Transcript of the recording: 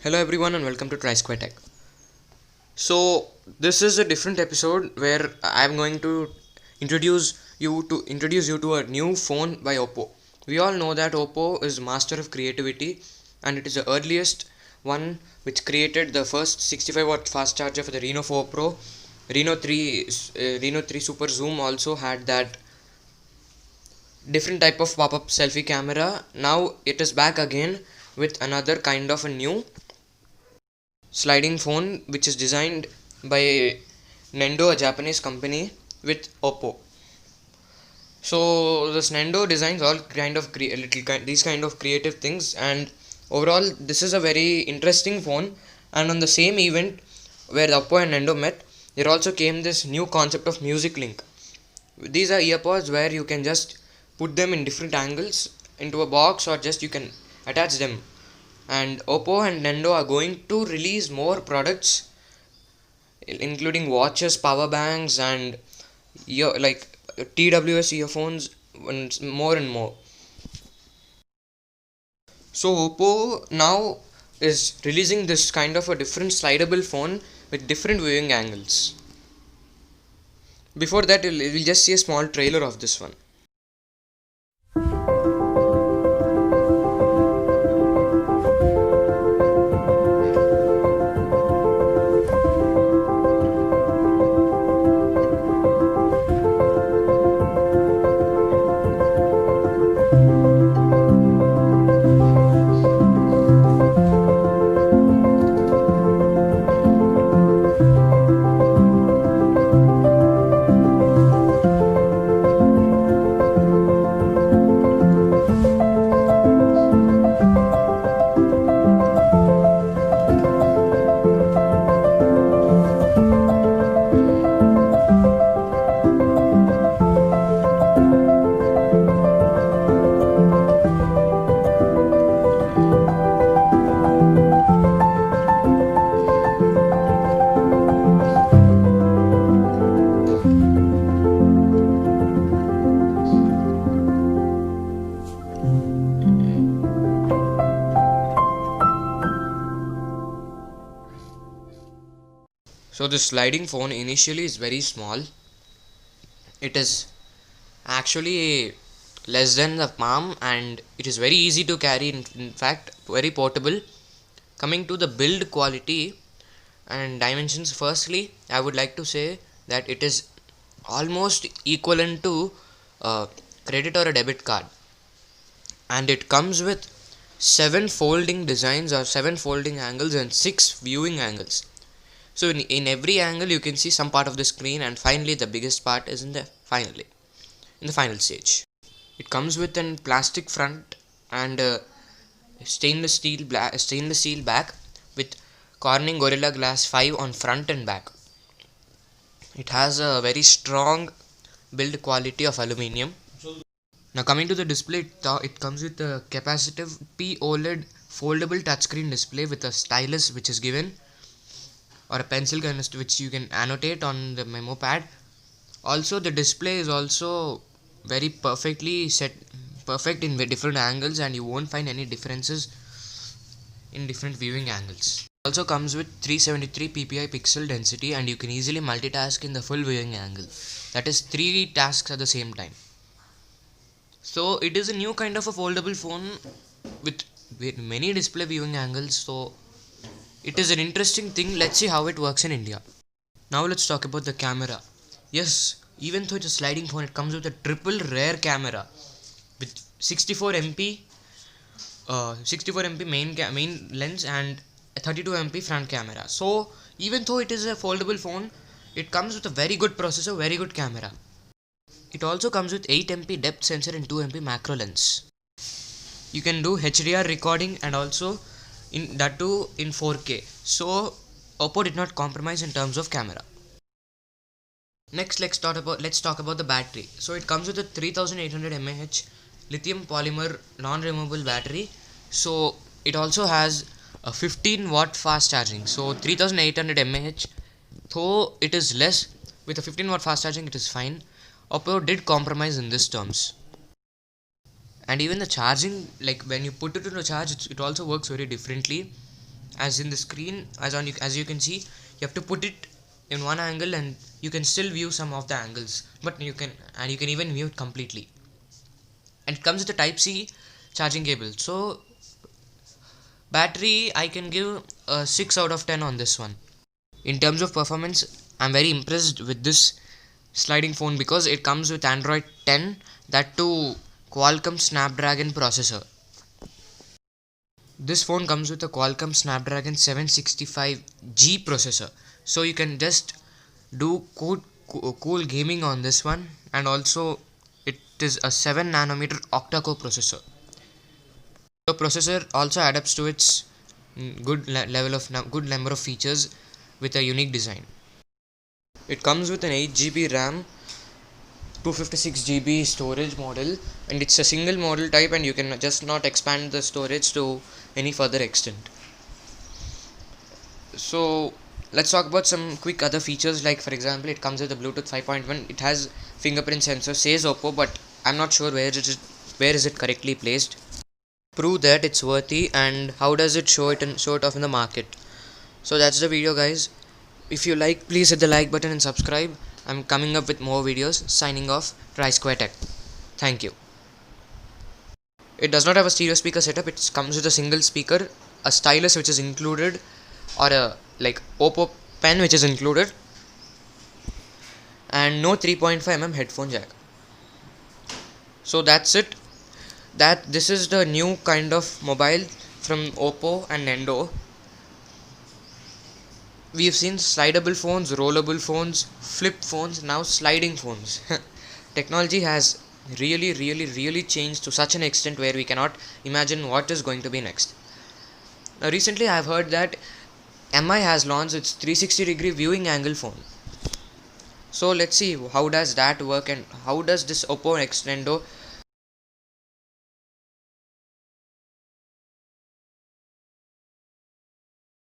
Hello everyone and welcome to Tri Square Tech. So this is a different episode where I'm going to introduce you to a new phone by Oppo. We all know that Oppo is master of creativity and it is the earliest one which created the first 65-watt fast charger for the Reno 4 Pro. Reno 3 Super Zoom also had that different type of pop-up selfie camera. Now it is back again with another kind of a new sliding phone which is designed by Nendo, a Japanese company, with Oppo. So this Nendo designs all kind of these kind of creative things, and overall this is a very interesting phone. And on the same event where Oppo and Nendo met, there also came this new concept of Music Link. These are earpods where you can just put them in different angles into a box, or just you can attach them. And Oppo and Nendo are going to release more products including watches, power banks, and TWS earphones, and more. So Oppo now is releasing this kind of a different slidable phone with different viewing angles. Before that, we'll just see a small trailer of this one. So this sliding phone initially is very small. It is actually less than the palm and it is very easy to carry, in fact very portable. Coming to the build quality and dimensions, firstly I would like to say that it is almost equivalent to a credit or a debit card, and it comes with 7 folding designs or 7 folding angles and 6 viewing angles. So in every angle you can see some part of the screen, and finally the biggest part is in the final stage. It comes with an plastic front and stainless steel back with Corning Gorilla Glass 5 on front and back. It has a very strong build quality of aluminium. Now coming to the display, it comes with a capacitive POLED foldable touchscreen display with a stylus which is given, or a pencil kind of which you can annotate on the memo pad. Also the display is also very perfect in different angles, and you won't find any differences in different viewing angles. It also comes with 373 ppi pixel density, and you can easily multitask in the full viewing angle, that is 3 tasks at the same time. So it is a new kind of a foldable phone with many display viewing angles. So it is an interesting thing. Let's see how it works in India. Now let's talk about the camera. Yes, even though it's a sliding phone, it comes with a triple rear camera with 64 MP main lens and a 32 MP front camera. So even though it is a foldable phone, it comes with a very good processor, very good camera. It also comes with 8 MP depth sensor and 2 MP macro lens. You can do HDR recording and also in that too in 4K. So Oppo did not compromise in terms of camera. Next, let's talk about the battery. So it comes with a 3800 mAh lithium polymer non-removable battery. So it also has a 15-watt fast charging. So 3800 mAh, though it is less, with a 15-watt fast charging it is fine. Oppo did compromise in this terms. And even the charging, like when you put it into charge, it also works very differently. as in the screen, as you can see, you have to put it in one angle and you can still view some of the angles, but you can even view it completely. And it comes with a type C charging cable. So battery, I can give a 6 out of 10 on this one. In terms of performance, I'm very impressed with this sliding phone because it comes with Android 10, that too Qualcomm Snapdragon processor. This phone comes with a Qualcomm Snapdragon 765G processor, so you can just do cool gaming on this one, and also it is a 7 nanometer octa-core processor. The processor also adapts to its good number of features with a unique design. It comes with an 8 GB RAM, 256 GB storage model, and it's a single model type, and you can just not expand the storage to any further extent. So let's talk about some quick other features, like for example, it comes with a Bluetooth 5.1. It has fingerprint sensor, says Oppo, but I'm not sure where is it correctly placed. Prove that it's worthy, and how does it show it off in the market. So that's the video, guys. If you like, please hit the like button and subscribe. I'm coming up with more videos. Signing off, Tri-Square Tech. Thank you. It does not have a stereo speaker setup. It comes with a single speaker, a stylus which is included, or a like Oppo pen which is included, and no 3.5 mm headphone jack. So that's it. This is the new kind of mobile from Oppo and Nendo. We've seen slidable phones, rollable phones, flip phones, now sliding phones. Technology has really changed to such an extent where we cannot imagine what is going to be next. Now recently I have heard that MI has launched its 360-degree viewing angle phone. So let's see how does that work, and how does this Oppo X Nendo